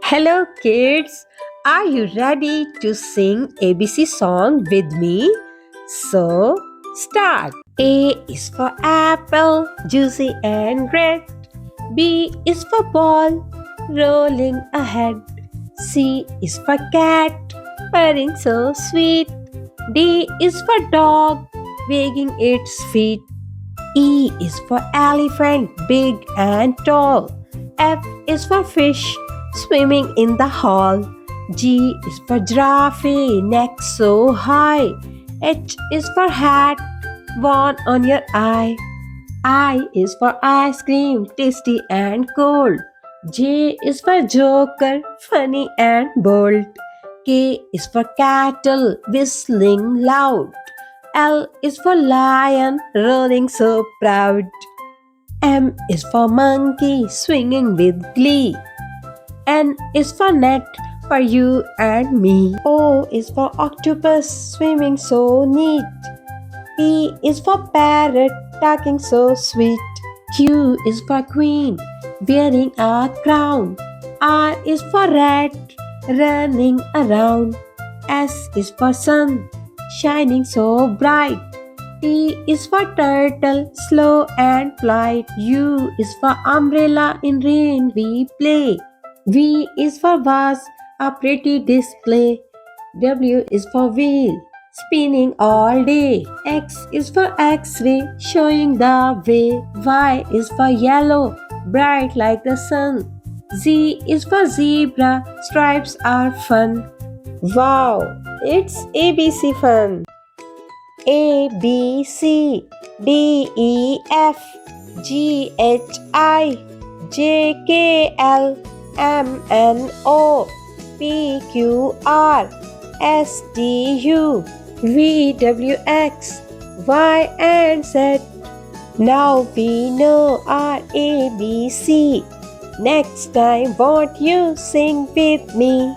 Hello, kids. Are you ready to sing ABC song with me? So, start. A is for apple, juicy and red. B is for ball, rolling ahead. C is for cat, purring so sweet. D is for dog, wagging its feet. E is for elephant, big and tall. F is for fish, swimming in the hall. G is for giraffe, neck so high. H is for hat, worn on your eye. I is for ice cream, tasty and cold. J is for joker, funny and bold. K is for cattle, whistling loud. L is for lion, roaring so proud. M is for monkey, swinging with glee. N is for net, for you and me. O is for octopus, swimming so neat. P is for parrot, talking so sweet. Q is for queen, wearing a crown. R is for rat, running around. S is for sun, shining so bright. T is for turtle, slow and polite. U is for umbrella, in rain we play. V is for vase, a pretty display. W is for wheel, spinning all day. X is for X-ray, showing the way. Y is for yellow, bright like the sun. Z is for zebra, stripes are fun. Wow, it's ABC fun. A B C D E F G H I J K L M N O P Q R S T U V W X Y and Z. Now we know our ABC. Next time, won't you sing with me?